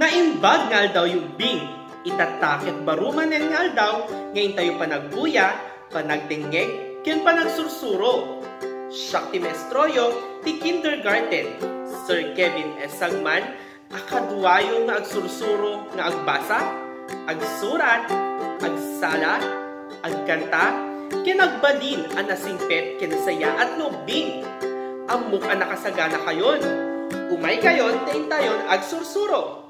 Naimbag nga aldaw yung bing, itatakit baruman ng nga aldaw, ngayon tayo panagbuya, panagdengeg, ken panagsursuro. Siya ti Mestroyo, ti kindergarten, Sir Kevin S. Sagman, akadwayo nga agsursuro nga agbasa, agsurat, agsala, agkanta, ken agbalin ang nasingpet, ken saya at lubing. Amok ang nakasagana kayon, umay kayon, tain tayon agsursuro.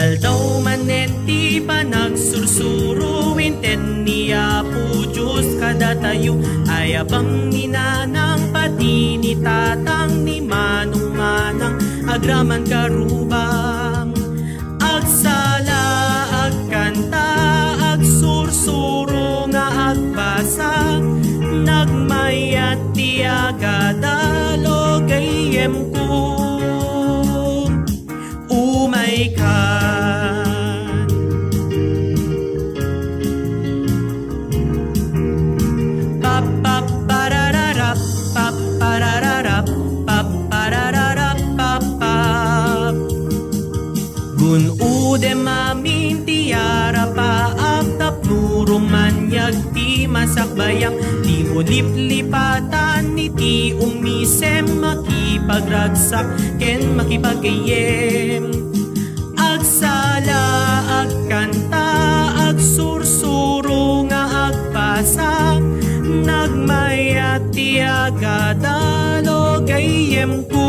Aldaw manenti panagsursuruin ten niya po Diyos kada tayo ay abang ninanang pati ni tatang ni manong manang agraman karubang agsala agkanta agsursuro nga agbasa nagmayat ti agadalo gayem ko umay ka Gunude mamin tiara pa agtap nurumanyag ti masakbayam ti ulip-lipatan ni ti umisem makipagragsak ken makipagayem agsala agkanta agsursuro nga agpasa nagmayat ti agadalo gayem ko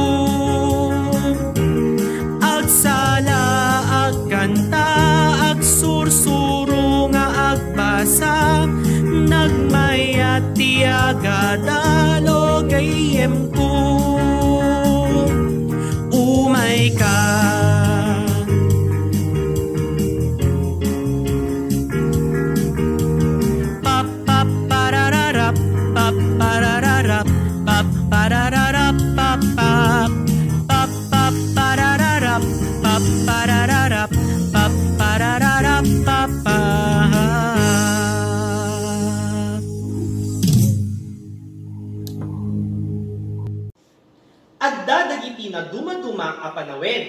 agsala agkanta agsursuro nga agbasa nagmayat ti agadalo gayem ko umay ka paparararap paparararap paparararap papap paparararap paparararap paparararap papap Adda dagiti na dumaduma a panawen,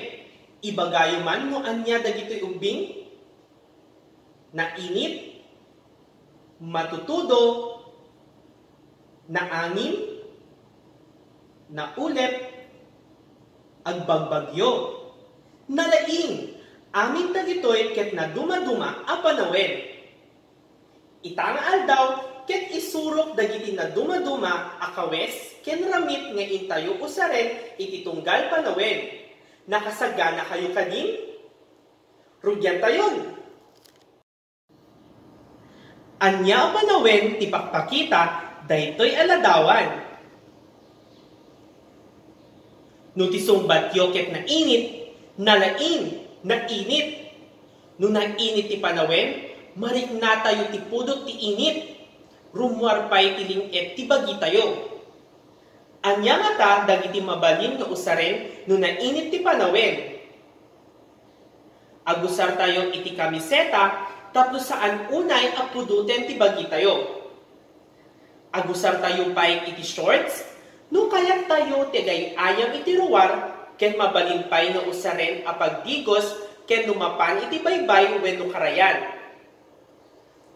ibagayo man no anya dagitoy ubing, na init, matutudo, na angin, na ulep, agbagbagyo, nalaing, amin dagitoy ket na dumaduma a panawen. Itanga aldaw, ket isurok dagiti na dumaduma a kawes, ken ramit nga intayo usaren iti tunggal panawen. Nakasagana kayo kanin? Rugyan tayon. Anya a panawen ti pakpakita daytoy aladawan. No ti sumbatyo ket na init, nalain, na init. No na init ti panawen, marikna tayo ti pudot ti init. Rumuarpay ti linget ti bagi tayo. Anya mata dagiti mabalin nga usaren no nainit ti panawen. Agusar tayo iti kamiseta tapno saan unay apuduten ti bagi tayo. Agusar tayo pay iti shorts no kayat tayo ti ayam iti ruwar ken mabalin pay nga usaren a pagdigos ken lumapan iti baybay wenno karayan.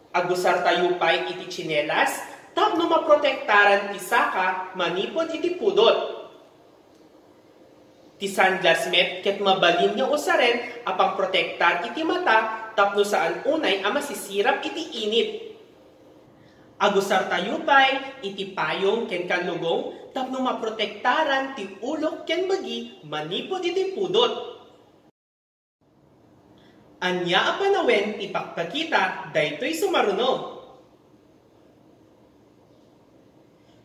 Agusar tayo pay iti tsinelas, tapno maprotektaran ti saka, manipod iti pudot. Ti sunglass met, ket mabalin nga usaren, apang protektar iti mata, tapno saan unay ang masisirap iti init. Agusar tayo pa'y iti payong ken kanlugong tapno maprotektaran ti ulok ken bagi manipod iti pudot. Anya a panawen ti pakpakita daytoy sumaruno.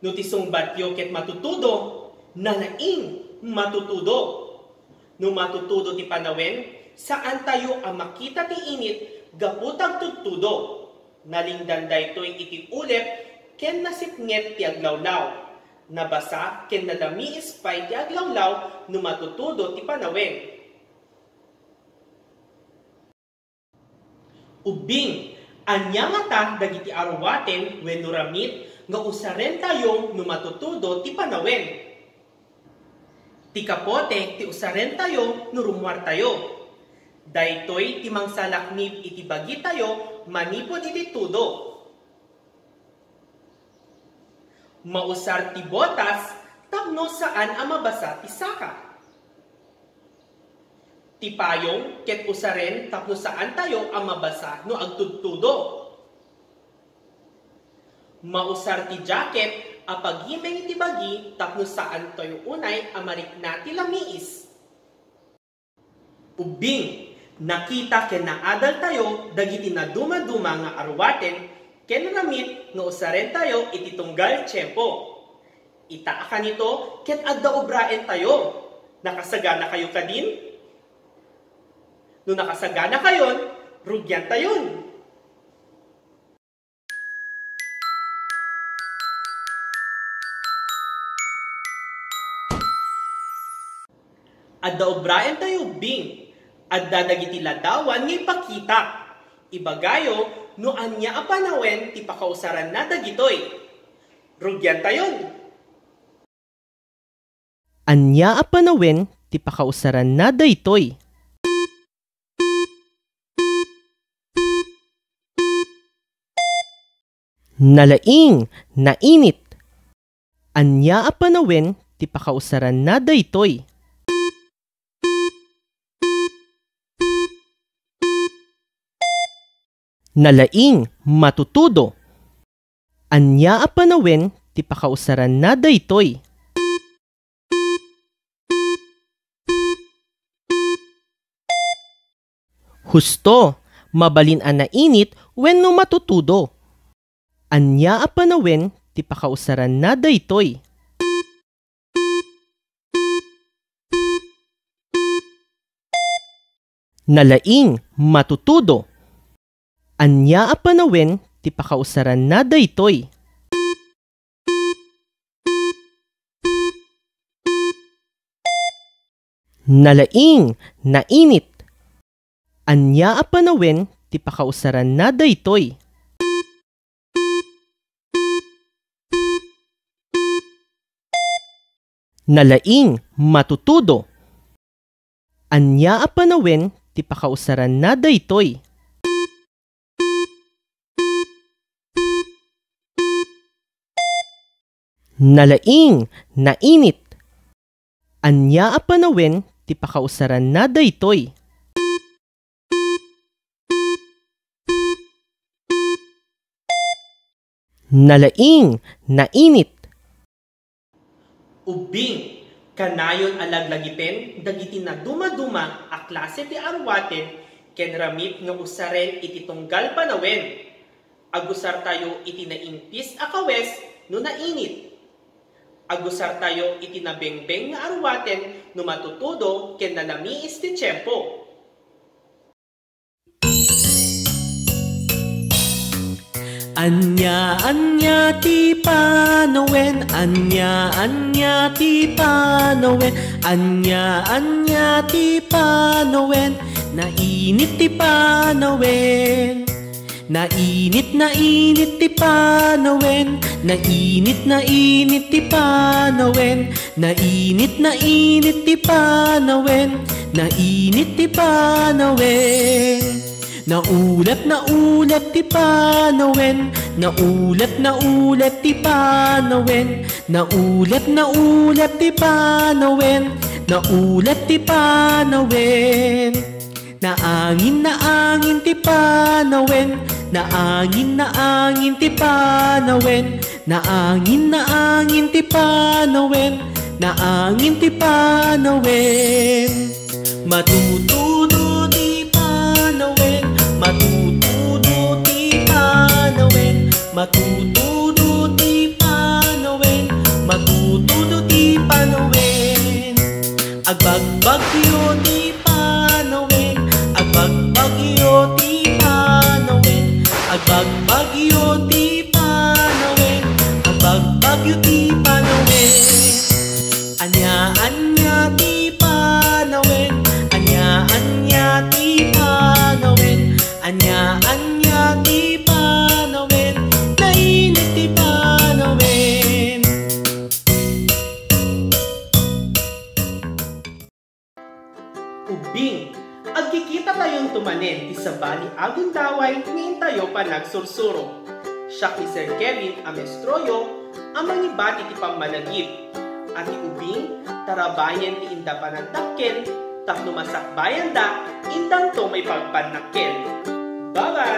No ti sungbatyo ket matutudo, nalaing matutudo. No matutudo ti panawen, saan tayo ang makita ti init, gaputag tutudo. Nalingdan daytoy iti ulep, ken nasipnget ti aglawlaw. Nabasa ken nadamiis pay ti aglawlaw, no matutudo ti panawen. Ubing, anya nga ta dagiti arwaten wenno ramit nga usaren tayo no matutudo ti panawen. Ti kapote ti usaren tayo no rumuar tayo. Daytoy ti mangsalaknib iti bagi tayo manipod iti tudo. Mausar ti botas tapno saan a mabasa ti saka. Ti payong ket usaren tapno saan tayo ang mabasa no agtudtudo. Mausar ti jacket a paghimeng iti bagi tapno saan tayo unay a marikna ti lamiis. Ubing, nakita ken naadal tayo dagiti na duma-duma nga arwaten ken ramit nga usaren tayo iti tunggal tiyempo. Itaa ka nito ket agdaobraen tayo. Nakasagana kayo kadin? No nakasagana kayon, rugyan tayon. Adda obraen tayo bing, adda dagiti ladawan nga ipakita. Ibagayo, no anya a panawen ti pakausaran na dagitoy. Rugyan tayon. Anya a panawen ti pakausaran na daytoy. Nalaing, nainit. Anya a panawen ti pakausaran na daytoy. Nalaing, matutudo. Anya a panawen ti pakausaran na daytoy. Husto, mabalin a nainit wenno matutudo. Anya a panawen ti pakausaran na daytoy. Nalaing, matutudo. Anya a panawen ti pakausaran na daytoy. Nalaing, nainit. Anya a panawen ti pakausaran na daytoy. Nalaing, matutudo. Anya a panawen ti pakausaran na daytoy. Nalaing, nainit. Anya a panawen ti pakausaran na daytoy. Nalaing, nainit. Ubing, kanayon alaglagipen dagiti na duma-duma a klase ti arwaten ken ramit nga usaren iti tunggal panawen. Agusar tayo iti naingpis a kawes no nainit. Agusar tayo iti nabengbeng nga arwaten no matutudo ken nalamiis ti tiyempo. Anya ti panawen, anya ti panawen, anya ti panawen, nainit ti panawen. Nainit ti panawen, nainit ti panawen, nainit ti panawen, nainit ti panawen. Naulat ti panawen, naulat ti panawen, naulat ti panawen, naulat ti panawen. Naangin ti panawen, naangin ti panawen, naangin ti panawen, naangin ti panawen. Matutudo ti panawen, matutudo ti panawen, matutudo ti panawen, matutudo ti panawen. Agbagbagyo ti panawen, agbagbagyo ti panawen, agbagbagyo ti panawen, agbagbagyo ti panawen. Anya ti panawen, anya ti panawen, anya ti panawen, nainit ti panawen. Ubing, agkikita tayong tumanen ti sabali agun daway ngayon tayo pa nagsursuro. Siya ni Sir Kevin Amestroyo, ang manibati ti pammalagip. At ti ubing, tarabayan ti inda panagtakkel, tapno masakbayan da, indang to may pagpanakkel. Bye-bye!